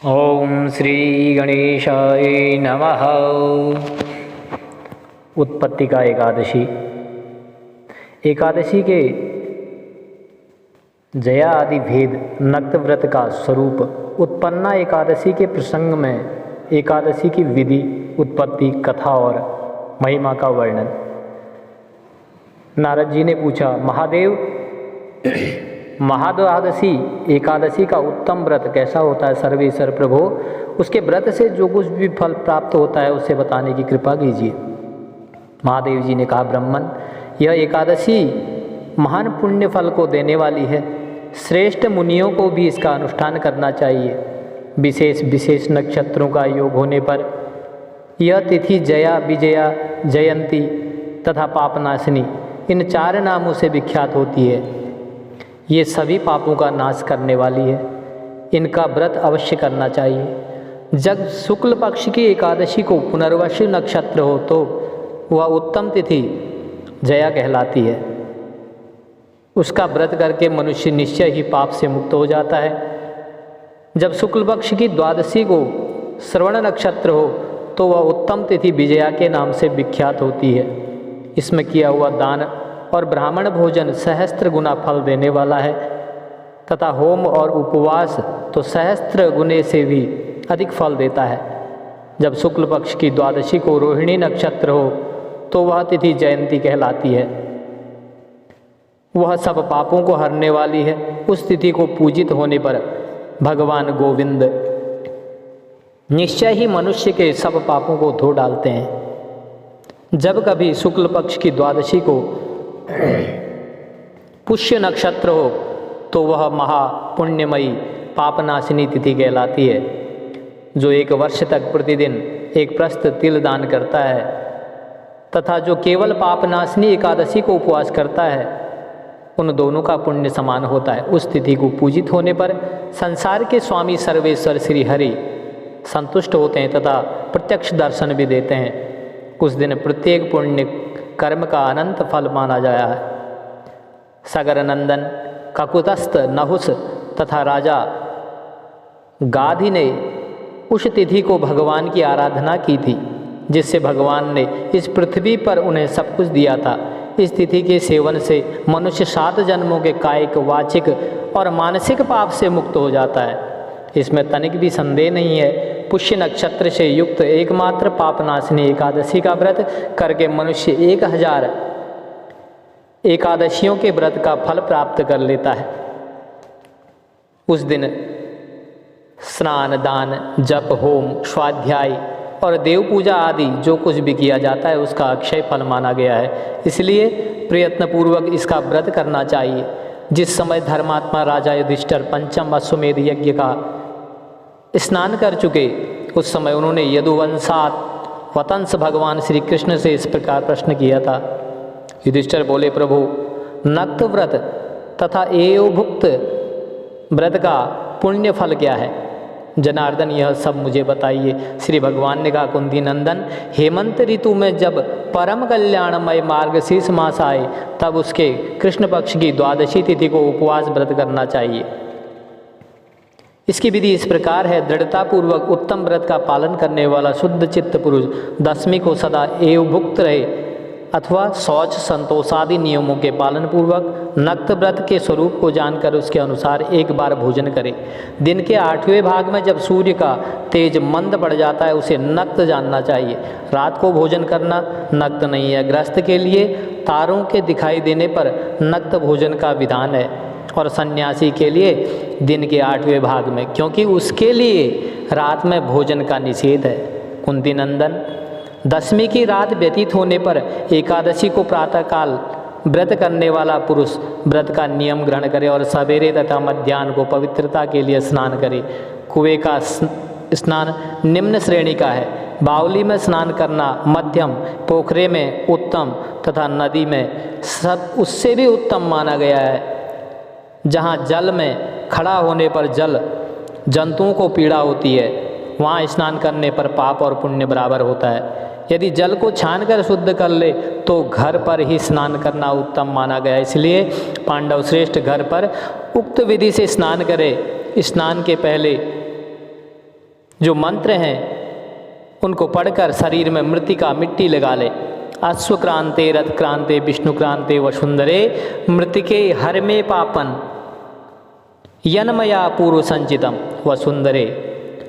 ओम श्री गणेशाय नमः। उत्पत्ति का एकादशी। एकादशी के जया आदि भेद, नक्त व्रत का स्वरूप, उत्पन्ना एकादशी के प्रसंग में एकादशी की विधि, उत्पत्ति, कथा और महिमा का वर्णन। नारद जी ने पूछा, महादेव, महाद्वादशी एकादशी का उत्तम व्रत कैसा होता है सर्वेश्वर प्रभु? उसके व्रत से जो कुछ भी फल प्राप्त होता है उसे बताने की कृपा कीजिए। महादेव जी ने कहा, ब्राह्मण, यह एकादशी महान पुण्य फल को देने वाली है। श्रेष्ठ मुनियों को भी इसका अनुष्ठान करना चाहिए। विशेष विशेष नक्षत्रों का योग होने पर यह तिथि जया, विजया, जयंती तथा पापनाशिनी इन 4 नामों से विख्यात होती है। ये सभी पापों का नाश करने वाली है। इनका व्रत अवश्य करना चाहिए। जब शुक्ल पक्ष की एकादशी को पुनर्वसु नक्षत्र हो तो वह उत्तम तिथि जया कहलाती है। उसका व्रत करके मनुष्य निश्चय ही पाप से मुक्त हो जाता है। जब शुक्ल पक्ष की द्वादशी को श्रवण नक्षत्र हो तो वह उत्तम तिथि विजया के नाम से विख्यात होती है। इसमें किया हुआ दान और ब्राह्मण भोजन सहस्त्र गुना फल देने वाला है तथा होम और उपवास तो सहस्त्र गुने से भी अधिक फल देता है। जब शुक्ल पक्ष की द्वादशी को रोहिणी नक्षत्र हो तो वह तिथि जयंती कहलाती है। वह सब पापों को हरने वाली है। उस तिथि को पूजित होने पर भगवान गोविंद निश्चय ही मनुष्य के सब पापों को धो डालते हैं। जब कभी शुक्ल पक्ष की द्वादशी को पुष्य नक्षत्र हो तो वह महापुण्यमयी पापनाशिनी तिथि कहलाती है। जो 1 वर्ष तक प्रतिदिन एक प्रस्त तिल दान करता है तथा जो केवल पापनाशिनी एकादशी को उपवास करता है, उन दोनों का पुण्य समान होता है। उस तिथि को पूजित होने पर संसार के स्वामी सर्वेश्वर श्री हरि संतुष्ट होते हैं तथा प्रत्यक्ष दर्शन भी देते हैं। उस दिन प्रत्येक पुण्य कर्म का अनंत फल माना गया है। सगर नंदन ककुतस्थ नहुस तथा राजा गाधी ने उस तिथि को भगवान की आराधना की थी, जिससे भगवान ने इस पृथ्वी पर उन्हें सब कुछ दिया था। इस तिथि के सेवन से मनुष्य 7 जन्मों के कायिक, वाचिक और मानसिक पाप से मुक्त हो जाता है। इसमें तनिक भी संदेह नहीं है। पुष्य नक्षत्र से युक्त एकमात्र पापनाशिनी एकादशी का व्रत करके मनुष्य 1000 एकादशियों के व्रत का फल प्राप्त कर लेता है। उस दिन स्नान, दान, जप, होम, स्वाध्याय और देव पूजा आदि जो कुछ भी किया जाता है उसका अक्षय फल माना गया है। इसलिए प्रयत्नपूर्वक इसका व्रत करना चाहिए। जिस समय धर्मात्मा राजा युधिष्ठिर पंचम अश्वमेध यज्ञ का स्नान कर चुके, उस समय उन्होंने यदुवंशात वतंस भगवान श्री कृष्ण से इस प्रकार प्रश्न किया था। युधिष्ठिर बोले, प्रभु, नक्त व्रत तथा एवभुक्त व्रत का पुण्य फल क्या है? जनार्दन, यह सब मुझे बताइए। श्री भगवान ने कहा, कुंती नंदन, हेमंत ऋतु में जब परम कल्याणमय मार्गशीर्ष मास आए तब उसके कृष्ण पक्ष की द्वादशी तिथि को उपवास व्रत करना चाहिए। इसकी विधि इस प्रकार है। दृढ़तापूर्वक उत्तम व्रत का पालन करने वाला शुद्ध चित्त पुरुष दशमी को सदा एवभुक्त रहे अथवा शौच, संतोषादि नियमों के पालन पूर्वक नक्त व्रत के स्वरूप को जानकर उसके अनुसार एक बार भोजन करे। दिन के 8वें भाग में जब सूर्य का तेज मंद पड़ जाता है उसे नक्त जानना चाहिए। रात को भोजन करना नक्त नहीं है। गृहस्थ के लिए तारों के दिखाई देने पर नक्त भोजन का विधान है और सन्यासी के लिए दिन के 8वें भाग में, क्योंकि उसके लिए रात में भोजन का निषेध है। कुंती नंदन, दशमी की रात व्यतीत होने पर एकादशी को प्रातःकाल व्रत करने वाला पुरुष व्रत का नियम ग्रहण करे और सवेरे तथा मध्याह्न को पवित्रता के लिए स्नान करे। कुएं का स्नान निम्न श्रेणी का है। बावली में स्नान करना मध्यम, पोखरे में उत्तम तथा नदी में सब उससे भी उत्तम माना गया है। जहाँ जल में खड़ा होने पर जल जंतुओं को पीड़ा होती है, वहाँ स्नान करने पर पाप और पुण्य बराबर होता है। यदि जल को छान कर शुद्ध कर ले तो घर पर ही स्नान करना उत्तम माना गया। इसलिए पांडव श्रेष्ठ घर पर उक्त विधि से स्नान करे। स्नान के पहले जो मंत्र हैं उनको पढ़कर शरीर में मृतिका मिट्टी लगा ले। अश्वक्रांते रथक्रांते विष्णुक्रांते वसुंधरे मृतिके हर में पापन यनमया पूर्व संचितम वसुंधरे।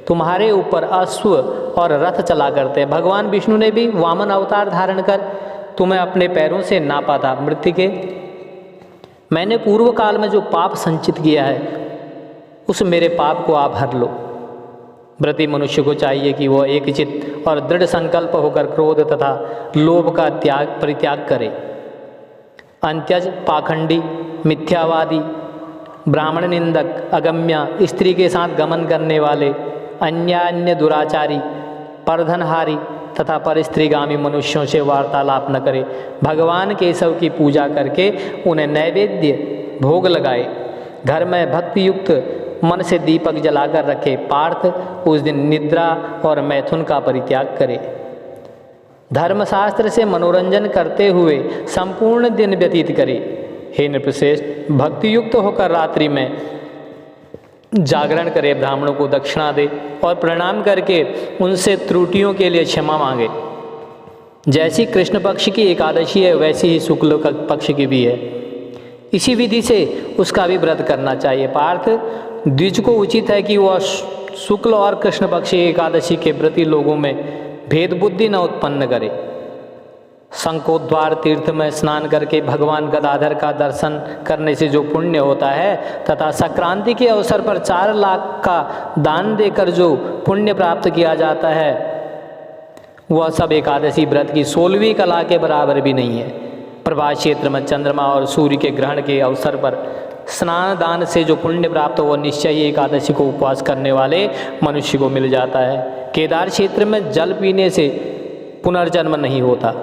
तुम्हारे ऊपर अश्व और रथ चला करते। भगवान विष्णु ने भी वामन अवतार धारण कर तुम्हें अपने पैरों से नापा था मृतिके। मैंने पूर्व काल में जो पाप संचित किया है उस मेरे पाप को आप हर लो। व्रती मनुष्य को चाहिए कि वह एक चित्त और दृढ़ संकल्प होकर क्रोध तथा लोभ का परित्याग करे। अंत्यज पाखंडी मिथ्यावादी ब्राह्मण निंदक अगम्य स्त्री के साथ गमन करने वाले अन्य दुराचारी परधनहारी तथा परस्त्रीगामी मनुष्यों से वार्तालाप न करे। भगवान केशव की पूजा करके उन्हें नैवेद्य भोग लगाए। घर में भक्ति युक्त मन से दीपक जलाकर रखे। पार्थ उस दिन निद्रा और मैथुन का परित्याग करे। धर्मशास्त्र से मनोरंजन करते हुए संपूर्ण दिन व्यतीत करे। हे नृपश्रेष्ठ, भक्ति युक्त होकर रात्रि में जागरण करे, ब्राह्मणों को दक्षिणा दे और प्रणाम करके उनसे त्रुटियों के लिए क्षमा मांगे। जैसी कृष्ण पक्ष की एकादशी है वैसी ही शुक्ल पक्ष की भी है। इसी विधि से उसका भी व्रत करना चाहिए। पार्थ, द्विज को उचित है कि वह शुक्ल और कृष्ण पक्ष एकादशी के व्रती लोगों में भेद बुद्धि न उत्पन्न करे। शंखोद्वार तीर्थ में स्नान करके भगवान गदाधर का दर्शन करने से जो पुण्य होता है तथा संक्रांति के अवसर पर 4 लाख का दान देकर जो पुण्य प्राप्त किया जाता है वह सब एकादशी व्रत की 16वीं कला के बराबर भी नहीं है। प्रभात क्षेत्र में चंद्रमा और सूर्य के ग्रहण के अवसर पर स्नान दान से जो पुण्य प्राप्त हो वह निश्चय ही एकादशी को उपवास करने वाले मनुष्य को मिल जाता है। केदार क्षेत्र में जल पीने से पुनर्जन्म नहीं होता।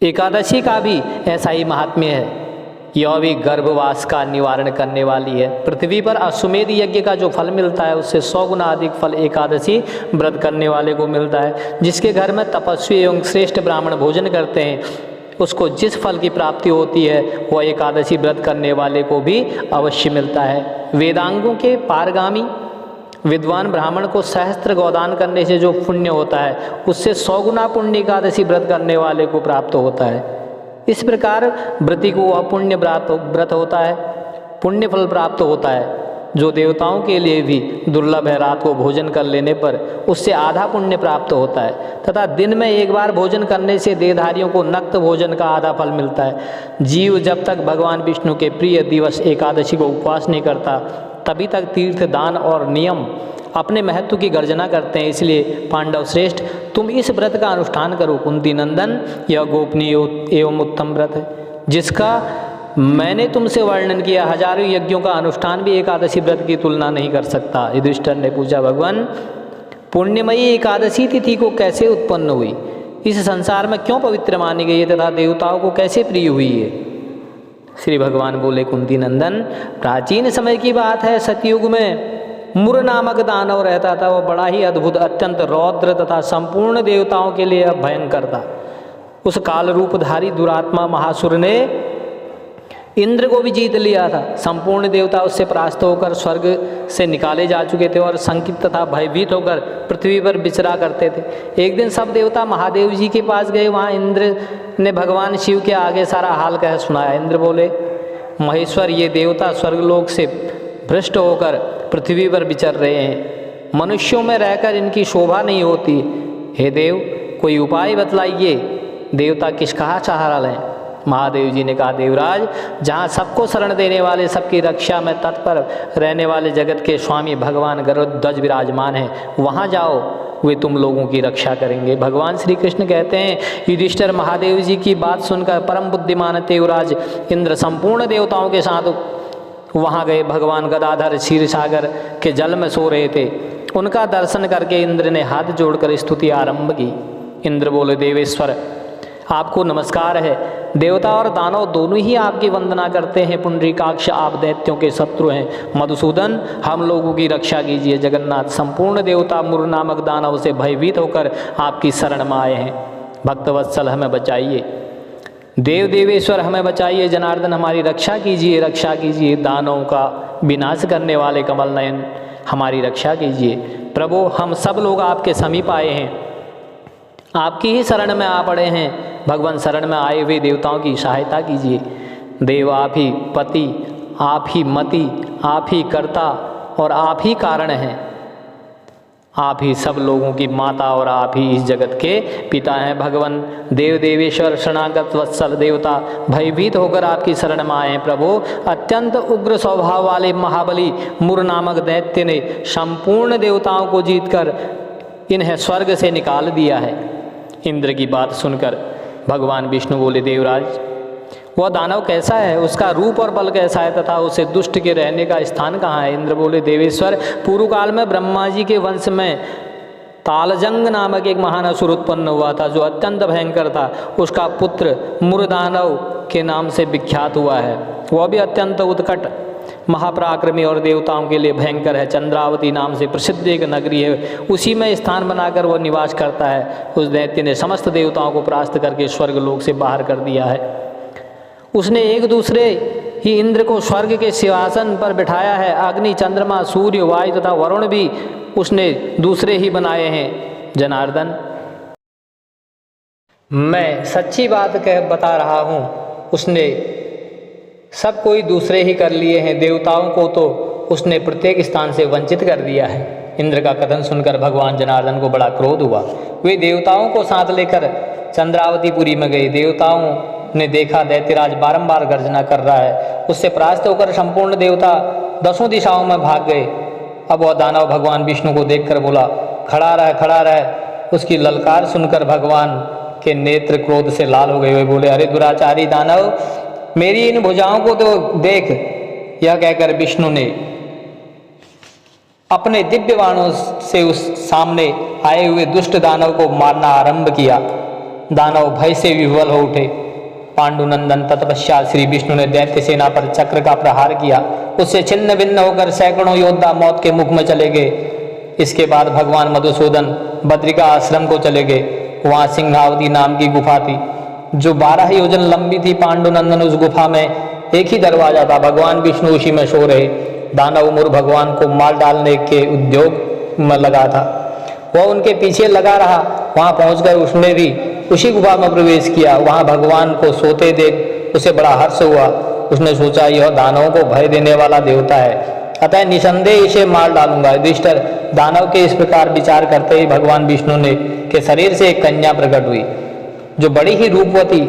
एकादशी का भी ऐसा ही महात्म्य है। यह भी गर्भवास का निवारण करने वाली है। पृथ्वी पर अश्वमेध यज्ञ का जो फल मिलता है उससे 100 गुना अधिक फल एकादशी व्रत करने वाले को मिलता है। जिसके घर में तपस्वी एवं श्रेष्ठ ब्राह्मण भोजन करते हैं उसको जिस फल की प्राप्ति होती है वह एकादशी व्रत करने वाले को भी अवश्य मिलता है। वेदांगों के पारगामी विद्वान ब्राह्मण को सहस्त्र गोदान करने से जो पुण्य होता है उससे 100 गुना पुण्य एकादशी व्रत करने वाले को प्राप्त होता है। इस प्रकार व्रती को वह पुण्य व्रत होता है, पुण्य फल प्राप्त होता है जो देवताओं के लिए भी दुर्लभ है। रात को भोजन कर लेने पर उससे आधा पुण्य प्राप्त होता है तथा दिन में एक बार भोजन करने से देहधारियों को नक्त भोजन का आधा फल मिलता है। जीव जब तक भगवान विष्णु के प्रिय दिवस एकादशी को उपवास नहीं करता तभी तक तीर्थ दान और नियम अपने महत्व की गर्जना करते हैं। इसलिए पांडव श्रेष्ठ, तुम इस व्रत का अनुष्ठान करो। कुंती नंदन, यह गोपनीय एवं उत्तम व्रत है जिसका मैंने तुमसे वर्णन किया। हजारों यज्ञों का अनुष्ठान भी एकादशी व्रत की तुलना नहीं कर सकता। युधिष्ठिर ने पूछा, भगवान पुण्यमयी एकादशी तिथि को कैसे उत्पन्न हुई? इस संसार में क्यों पवित्र मानी गई है तथा देवताओं को कैसे प्रिय हुई है? श्री भगवान बोले, कुंती नंदन, प्राचीन समय की बात है। सतयुग में मुर नामक दानव रहता था। वह बड़ा ही अद्भुत, अत्यंत रौद्र तथा संपूर्ण देवताओं के लिए भयंकर था। उस काल रूपधारी दुरात्मा महासुर ने इंद्र को भी जीत लिया था। संपूर्ण देवता उससे परास्त होकर स्वर्ग से निकाले जा चुके थे और संकित तथा भयभीत होकर पृथ्वी पर विचरा करते थे। एक दिन सब देवता महादेव जी के पास गए। वहाँ इंद्र ने भगवान शिव के आगे सारा हाल कह सुनाया। इंद्र बोले, महेश्वर, ये देवता स्वर्गलोक से भ्रष्ट होकर पृथ्वी पर विचर रहे हैं। मनुष्यों में रहकर इनकी शोभा नहीं होती। हे देव, कोई उपाय बतलाइए। देवता किसका सहारा लें? महादेव जी ने कहा, देवराज, जहाँ सबको शरण देने वाले, सबकी रक्षा में तत्पर रहने वाले जगत के स्वामी भगवान गरुड़ध्वज विराजमान हैं, वहाँ जाओ, वे तुम लोगों की रक्षा करेंगे। भगवान श्री कृष्ण कहते हैं, युधिष्ठिर, महादेव जी की बात सुनकर परम बुद्धिमान देवराज इंद्र संपूर्ण देवताओं के साथ वहाँ गए। भगवान गदाधर क्षीर सागर के जल में सो रहे थे। उनका दर्शन करके इंद्र ने हाथ जोड़कर स्तुति आरंभ की। इंद्र बोले, देवेश्वर, आपको नमस्कार है। देवता और दानव दोनों ही आपकी वंदना करते हैं। पुंडरीकाक्ष, आप दैत्यों के शत्रु हैं। मधुसूदन, हम लोगों की रक्षा कीजिए। जगन्नाथ, संपूर्ण देवता मुर नामक दानव से भयभीत होकर आपकी शरण में आए हैं। भक्तवत्सल, हमें बचाइए। देव देवेश्वर, हमें बचाइए। जनार्दन, हमारी रक्षा कीजिए, रक्षा कीजिए। दानवों का विनाश करने वाले कमल नयन, हमारी रक्षा कीजिए। प्रभु, हम सब लोग आपके समीप आए हैं, आपकी ही शरण में आ पड़े हैं। भगवान, शरण में आए हुए देवताओं की सहायता कीजिए। देव, आप ही पति, आप ही मति, आप ही कर्ता और आप ही कारण हैं। आप ही सब लोगों की माता और आप ही इस जगत के पिता हैं। भगवान, देव देवेश्वर, शरणागत वत्सल देवता, भयभीत होकर आपकी शरण में आए हैं। प्रभु, अत्यंत उग्र स्वभाव वाले महाबली मुर नामक दैत्य ने संपूर्ण देवताओं को जीतकर इन्हें स्वर्ग से निकाल दिया है। इंद्र की बात सुनकर भगवान विष्णु बोले, देवराज, वह दानव कैसा है, उसका रूप और बल कैसा है तथा उसे दुष्ट के रहने का स्थान कहाँ है? इंद्र बोले, देवेश्वर, पूर्व काल में ब्रह्मा जी के वंश में तालजंग नामक एक महान असुर उत्पन्न हुआ था, जो अत्यंत भयंकर था। उसका पुत्र मुरदानव के नाम से विख्यात हुआ है। वह भी अत्यंत उत्कट, महापराक्रमी और देवताओं के लिए भयंकर है। चंद्रावती नाम से प्रसिद्ध एक नगरी है, उसी में स्थान बनाकर वह निवास करता है। उस दैत्य ने समस्त देवताओं को परास्त करके स्वर्ग लोक से बाहर कर दिया है। उसने एक दूसरे ही इंद्र को स्वर्ग के सिंहासन पर बिठाया है। अग्नि, चंद्रमा, सूर्य, वायु तथा वरुण भी उसने दूसरे ही बनाए हैं। जनार्दन, मैं सच्ची बात बता रहा हूँ, उसने सब कोई दूसरे ही कर लिए हैं। देवताओं को तो उसने प्रत्येक स्थान से वंचित कर दिया है। इंद्र का कथन सुनकर भगवान जनार्दन को बड़ा क्रोध हुआ। वे देवताओं को साथ लेकर चंद्रावतीपुरी में गए। देवताओं ने देखा दैत्यराज बारंबार गर्जना कर रहा है। उससे परास्त होकर संपूर्ण देवता दसों दिशाओं में भाग गए। अब वह दानव भगवान विष्णु को देखकर बोला, खड़ा रह, खड़ा रह। उसकी ललकार सुनकर भगवान के नेत्र क्रोध से लाल हो गए। वे बोले, अरे दुराचारी दानव, मेरी इन भुजाओं को तो देख। यह कहकर विष्णु ने अपने दिव्य बाणों से उस सामने आए हुए दुष्ट दानव को मारना आरंभ किया। दानव भय से विह्वल हो उठे। पांडुनंदन, तत्पश्चात श्री विष्णु ने दैत्य सेना पर चक्र का प्रहार किया। उससे छिन्न भिन्न होकर सैकड़ों योद्धा मौत के मुख में चले गए। इसके बाद भगवान मधुसूदन बद्रिका आश्रम को चले गए। वहाँ सिंहावती नाम की गुफा थी, जो 12 योजन लंबी थी। पांडुनंदन उस गुफा में एक ही दरवाजा था। भगवान विष्णु उसी में सो रहे। दानव मुर भगवान को मार डालने के उद्योग में लगा था। वह उनके पीछे लगा रहा। वहाँ पहुंचकर उसने भी उसी गुफा में प्रवेश किया। वहाँ भगवान को सोते देख उसे बड़ा हर्ष हुआ। उसने सोचा, यह दानवों को भय देने वाला देवता है, अतः निसंदेह इसे मार डालूंगा। युधिष्ठिर, दानव के इस प्रकार विचार करते ही भगवान विष्णु ने के शरीर से एक कन्या प्रकट हुई, जो बड़ी ही रूपवती,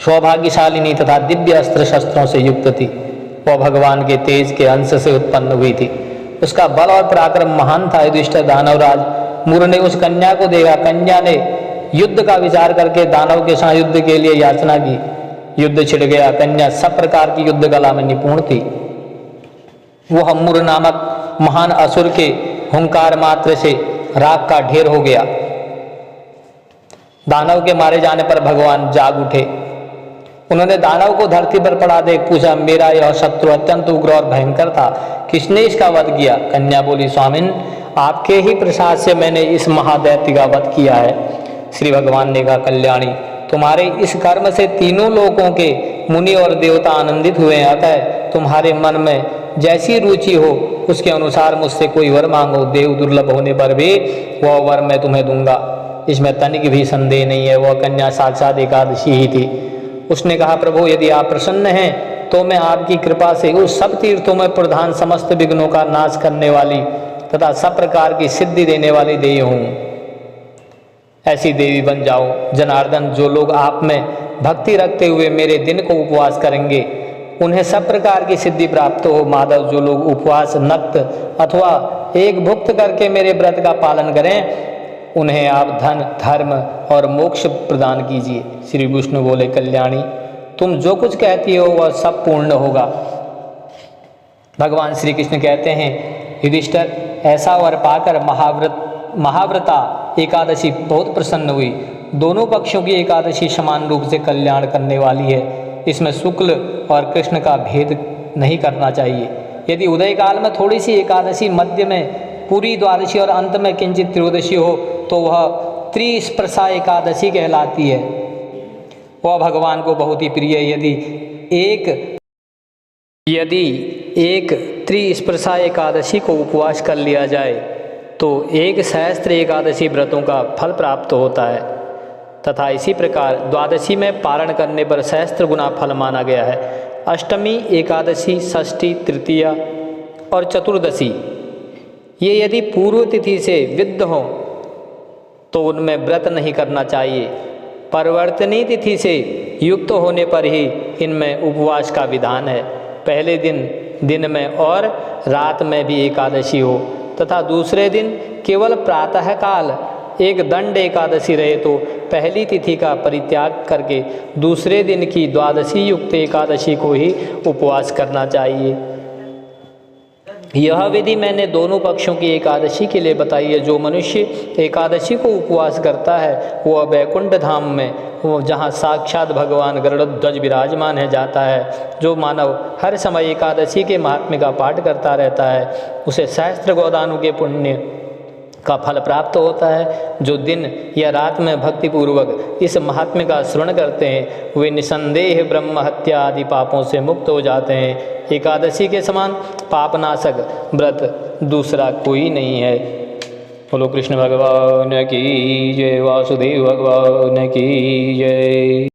सौभाग्यशालिनी तथा दिव्य अस्त्र शस्त्रों से युक्त थी। वह भगवान के तेज के अंश से उत्पन्न हुई थी। उसका बल और पराक्रम महान था। युधिष्ठिर, दानवराज मुर ने उस कन्या को देखा। कन्या ने युद्ध का विचार करके दानव के साथ युद्ध के लिए याचना की। युद्ध छिड़ गया। कन्या सब प्रकार की युद्ध कला में निपुण थी। वह मुर नामक महान असुर के हुंकार मात्र से राख का ढेर हो गया। दानव के मारे जाने पर भगवान जाग उठे। उन्होंने दानव को धरती पर पड़ा देख पूछा, मेरा यह शत्रु अत्यंत उग्र और भयंकर था, किसने इसका वध किया? कन्या बोली, स्वामिन, आपके ही प्रसाद से मैंने इस महादैत्य का वध किया है। श्री भगवान ने कहा, कल्याणी, तुम्हारे इस कर्म से तीनों लोकों के मुनि और देवता आनंदित हुए हैं। अतः तुम्हारे मन में जैसी रुचि हो उसके अनुसार मुझसे कोई वर मांगो। देव दुर्लभ होने पर भी वह वर मैं तुम्हें दूंगा, इसमें तनिक भी संदेह नहीं है। वह कन्या साक्षात एकादशी ही थी। उसने कहा, प्रभु, यदि आप प्रसन्न हैं तो मैं आपकी कृपा से उस सब तीर्थों में प्रधान, समस्त विघ्नों का नाश करने वाली तथा सब प्रकार की सिद्धि देने वाली देवी हूँ। ऐसी देवी बन जाओ। जनार्दन, जो लोग आप में भक्ति रखते हुए मेरे दिन को उपवास करेंगे उन्हें सब प्रकार की सिद्धि प्राप्त हो। माधव, जो लोग उपवास, नक्त अथवा एक भुक्त करके मेरे व्रत का पालन करें उन्हें आप धन, धर्म और मोक्ष प्रदान कीजिए। श्री विष्णु बोले, कल्याणी, तुम जो कुछ कहती हो वह सब पूर्ण होगा। भगवान श्री कृष्ण कहते हैं, युधिष्ठिर, ऐसा वर पाकर महाव्रता एकादशी बहुत प्रसन्न हुई। दोनों पक्षों की एकादशी समान रूप से कल्याण करने वाली है। इसमें शुक्ल और कृष्ण का भेद नहीं करना चाहिए। यदि उदय काल में थोड़ी सी एकादशी, मध्य में पूरी द्वादशी और अंत में किंचित त्रयोदशी हो तो वह त्रिस्पर्शा एकादशी कहलाती है। वह भगवान को बहुत ही प्रिय है। यदि एक त्रिस्पर्शा एकादशी को उपवास कर लिया जाए तो एक सहस्त्र एकादशी व्रतों का फल प्राप्त होता है तथा इसी प्रकार द्वादशी में पारण करने पर सहस्त्र गुना फल माना गया है। अष्टमी, एकादशी, षष्ठी, तृतीया और चतुर्दशी ये यदि पूर्व तिथि से विद्ध हों तो उनमें व्रत नहीं करना चाहिए। परिवर्तनीय तिथि से युक्त होने पर ही इनमें उपवास का विधान है। पहले दिन में और रात में भी एकादशी हो तथा दूसरे दिन केवल प्रातः काल एक दंड एकादशी रहे तो पहली तिथि का परित्याग करके दूसरे दिन की द्वादशी युक्त एकादशी को ही उपवास करना चाहिए। यह विधि मैंने दोनों पक्षों की एकादशी के लिए बताई है। जो मनुष्य एकादशी को उपवास करता है वह वैकुंठ धाम में, वो जहाँ साक्षात भगवान गरुड़ध्वज विराजमान है, जाता है। जो मानव हर समय एकादशी के महात्म्य का पाठ करता रहता है उसे सहस्त्र गोदानों के पुण्य का फल प्राप्त होता है। जो दिन या रात में भक्तिपूर्वक इस महात्म्य का श्रवण करते हैं वे निसंदेह ब्रह्म हत्या आदि पापों से मुक्त हो जाते हैं। एकादशी के समान पापनाशक व्रत दूसरा कोई नहीं है। बोलो कृष्ण भगवान की जय, वासुदेव भगवान की जय।